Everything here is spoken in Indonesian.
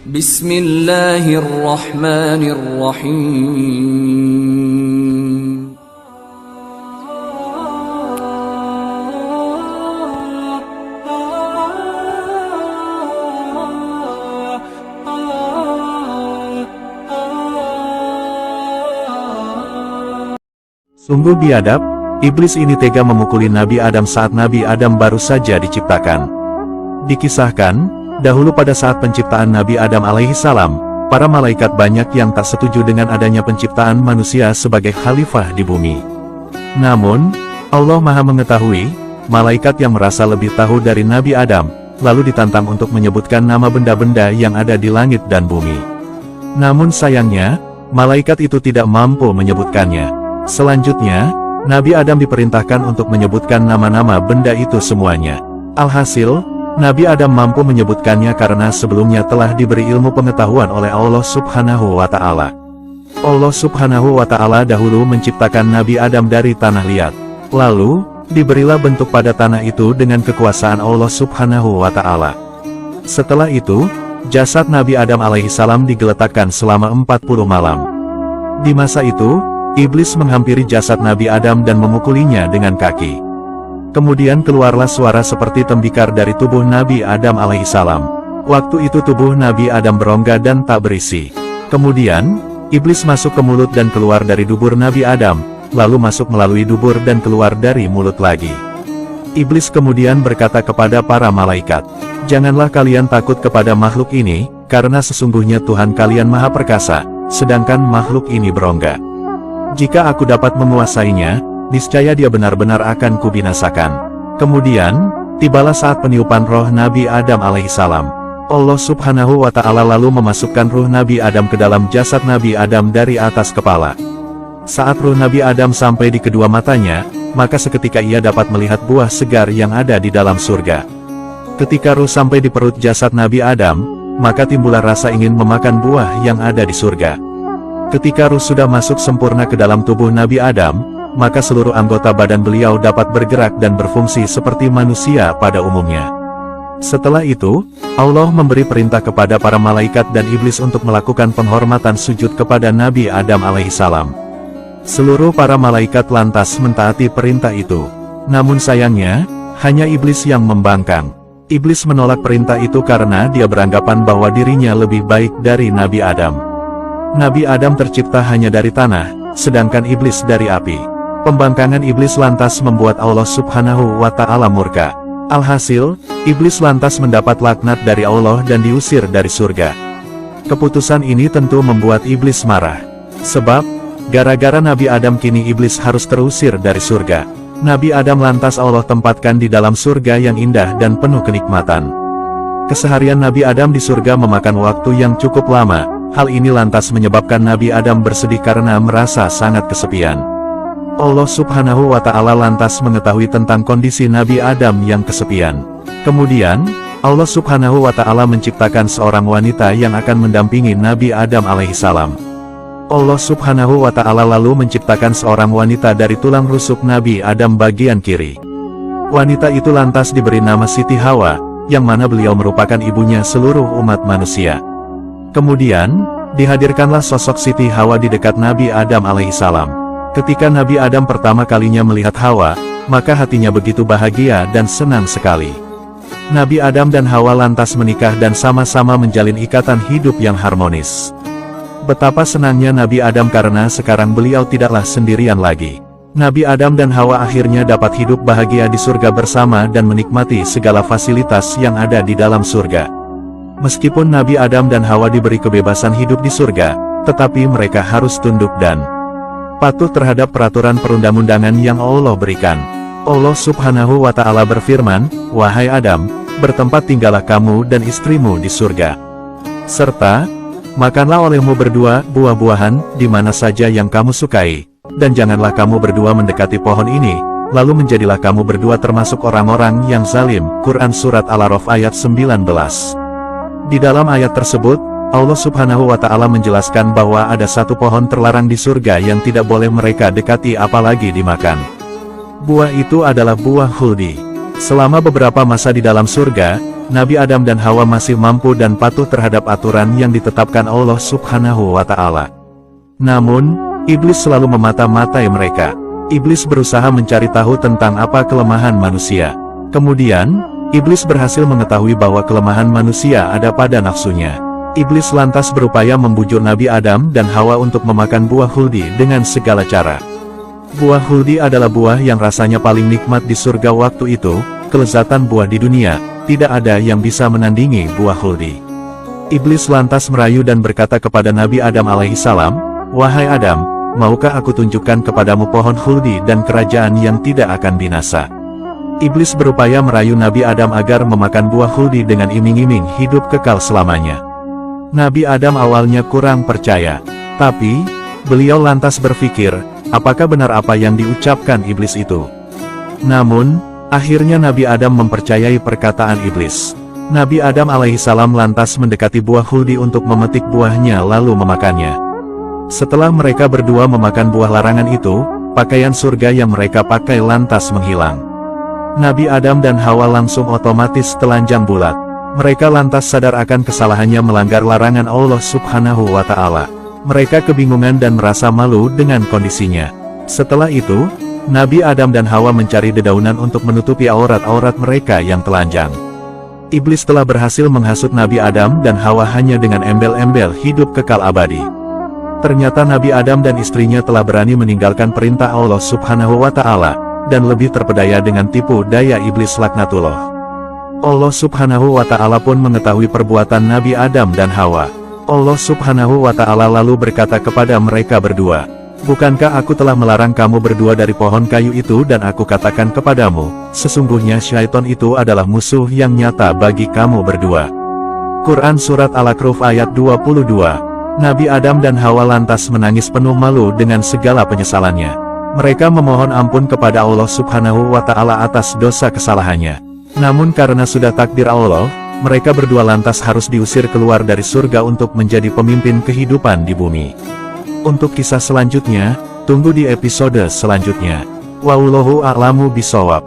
Bismillahirrahmanirrahim. Sungguh biadab, iblis ini tega memukuli Nabi Adam saat Nabi Adam baru saja diciptakan. Dikisahkan, dahulu pada saat penciptaan Nabi Adam alaihissalam, para malaikat banyak yang tak setuju dengan adanya penciptaan manusia sebagai khalifah di bumi. Namun, Allah Maha mengetahui, malaikat yang merasa lebih tahu dari Nabi Adam, lalu ditantang untuk menyebutkan nama benda-benda yang ada di langit dan bumi. Namun sayangnya, malaikat itu tidak mampu menyebutkannya. Selanjutnya, Nabi Adam diperintahkan untuk menyebutkan nama-nama benda itu semuanya. Alhasil, Nabi Adam mampu menyebutkannya karena sebelumnya telah diberi ilmu pengetahuan oleh Allah Subhanahu wa Ta'ala. Allah Subhanahu wa Ta'ala dahulu menciptakan Nabi Adam dari tanah liat. Lalu, diberilah bentuk pada tanah itu dengan kekuasaan Allah Subhanahu wa Ta'ala. Setelah itu, jasad Nabi Adam alaihissalam digeletakkan selama 40 malam. Di masa itu, iblis menghampiri jasad Nabi Adam dan memukulinya dengan kaki. Kemudian keluarlah suara seperti tembikar dari tubuh Nabi Adam alaihissalam. Waktu itu tubuh Nabi Adam berongga dan tak berisi. Kemudian, iblis masuk ke mulut dan keluar dari dubur Nabi Adam, lalu masuk melalui dubur dan keluar dari mulut lagi. Iblis kemudian berkata kepada para malaikat, "Janganlah kalian takut kepada makhluk ini, karena sesungguhnya Tuhan kalian maha perkasa, sedangkan makhluk ini berongga. Jika aku dapat menguasainya, niscaya dia benar-benar akan kubinasakan." Kemudian, tibalah saat peniupan roh Nabi Adam alaihissalam. Allah Subhanahu wa Ta'ala lalu memasukkan ruh Nabi Adam ke dalam jasad Nabi Adam dari atas kepala. Saat ruh Nabi Adam sampai di kedua matanya, maka seketika ia dapat melihat buah segar yang ada di dalam surga. Ketika ruh sampai di perut jasad Nabi Adam, maka timbullah rasa ingin memakan buah yang ada di surga. Ketika ruh sudah masuk sempurna ke dalam tubuh Nabi Adam, maka seluruh anggota badan beliau dapat bergerak dan berfungsi seperti manusia pada umumnya. Setelah itu, Allah memberi perintah kepada para malaikat dan iblis untuk melakukan penghormatan sujud kepada Nabi Adam alaihissalam. Seluruh para malaikat lantas mentaati perintah itu. Namun sayangnya, hanya iblis yang membangkang. Iblis menolak perintah itu karena dia beranggapan bahwa dirinya lebih baik dari Nabi Adam. Nabi Adam tercipta hanya dari tanah, sedangkan iblis dari api. Pembangkangan iblis lantas membuat Allah Subhanahu wa Ta'ala murka. Alhasil, iblis lantas mendapat laknat dari Allah dan diusir dari surga. Keputusan ini tentu membuat iblis marah. Sebab, gara-gara Nabi Adam kini iblis harus terusir dari surga. Nabi Adam lantas Allah tempatkan di dalam surga yang indah dan penuh kenikmatan. Keseharian Nabi Adam di surga memakan waktu yang cukup lama. Hal ini lantas menyebabkan Nabi Adam bersedih karena merasa sangat kesepian. Allah Subhanahu wa Ta'ala lantas mengetahui tentang kondisi Nabi Adam yang kesepian. Kemudian, Allah Subhanahu wa Ta'ala menciptakan seorang wanita yang akan mendampingi Nabi Adam alaihissalam. Allah Subhanahu wa Ta'ala lalu menciptakan seorang wanita dari tulang rusuk Nabi Adam bagian kiri. Wanita itu lantas diberi nama Siti Hawa, yang mana beliau merupakan ibunya seluruh umat manusia. Kemudian, dihadirkanlah sosok Siti Hawa di dekat Nabi Adam alaihissalam. Ketika Nabi Adam pertama kalinya melihat Hawa, maka hatinya begitu bahagia dan senang sekali. Nabi Adam dan Hawa lantas menikah dan sama-sama menjalin ikatan hidup yang harmonis. Betapa senangnya Nabi Adam karena sekarang beliau tidaklah sendirian lagi. Nabi Adam dan Hawa akhirnya dapat hidup bahagia di surga bersama dan menikmati segala fasilitas yang ada di dalam surga. Meskipun Nabi Adam dan Hawa diberi kebebasan hidup di surga, tetapi mereka harus tunduk dan patuh terhadap peraturan perundang-undangan yang Allah berikan. Allah Subhanahu wa Ta'ala berfirman, "Wahai Adam, bertempat tinggallah kamu dan istrimu di surga. Serta, makanlah olehmu berdua buah-buahan di mana saja yang kamu sukai, dan janganlah kamu berdua mendekati pohon ini, lalu menjadilah kamu berdua termasuk orang-orang yang zalim." Quran Surat Al-A'raf ayat 19. Di dalam ayat tersebut, Allah Subhanahu wa Ta'ala menjelaskan bahwa ada satu pohon terlarang di surga yang tidak boleh mereka dekati apalagi dimakan. Buah itu adalah buah khuldi. Selama beberapa masa di dalam surga, Nabi Adam dan Hawa masih mampu dan patuh terhadap aturan yang ditetapkan Allah Subhanahu wa Ta'ala. Namun, iblis selalu memata-matai mereka. Iblis berusaha mencari tahu tentang apa kelemahan manusia. Kemudian, iblis berhasil mengetahui bahwa kelemahan manusia ada pada nafsunya. Iblis lantas berupaya membujuk Nabi Adam dan Hawa untuk memakan buah khuldi dengan segala cara. Buah khuldi adalah buah yang rasanya paling nikmat di surga waktu itu, kelezatan buah di dunia, tidak ada yang bisa menandingi buah khuldi. Iblis lantas merayu dan berkata kepada Nabi Adam alaihissalam, "Wahai Adam, maukah aku tunjukkan kepadamu pohon khuldi dan kerajaan yang tidak akan binasa?" Iblis berupaya merayu Nabi Adam agar memakan buah khuldi dengan iming-iming hidup kekal selamanya. Nabi Adam awalnya kurang percaya, tapi beliau lantas berpikir, apakah benar apa yang diucapkan iblis itu? Namun, akhirnya Nabi Adam mempercayai perkataan iblis. Nabi Adam alaihissalam lantas mendekati buah khuldi untuk memetik buahnya lalu memakannya. Setelah mereka berdua memakan buah larangan itu, pakaian surga yang mereka pakai lantas menghilang. Nabi Adam dan Hawa langsung otomatis telanjang bulat. Mereka lantas sadar akan kesalahannya melanggar larangan Allah Subhanahu wa Ta'ala. Mereka kebingungan dan merasa malu dengan kondisinya. Setelah itu, Nabi Adam dan Hawa mencari dedaunan untuk menutupi aurat-aurat mereka yang telanjang. Iblis telah berhasil menghasut Nabi Adam dan Hawa hanya dengan embel-embel hidup kekal abadi. Ternyata Nabi Adam dan istrinya telah berani meninggalkan perintah Allah Subhanahu wa Ta'ala, dan lebih terpedaya dengan tipu daya iblis laknatullah. Allah Subhanahu wa Ta'ala pun mengetahui perbuatan Nabi Adam dan Hawa. Allah Subhanahu wa Ta'ala lalu berkata kepada mereka berdua, "Bukankah aku telah melarang kamu berdua dari pohon kayu itu dan aku katakan kepadamu, sesungguhnya syaitan itu adalah musuh yang nyata bagi kamu berdua." Quran Surat Al-A'raf ayat 22. Nabi Adam dan Hawa lantas menangis penuh malu dengan segala penyesalannya. Mereka memohon ampun kepada Allah Subhanahu wa Ta'ala atas dosa kesalahannya. Namun karena sudah takdir Allah, mereka berdua lantas harus diusir keluar dari surga untuk menjadi pemimpin kehidupan di bumi. Untuk kisah selanjutnya, tunggu di episode selanjutnya. Wallahu a'lamu bishawab.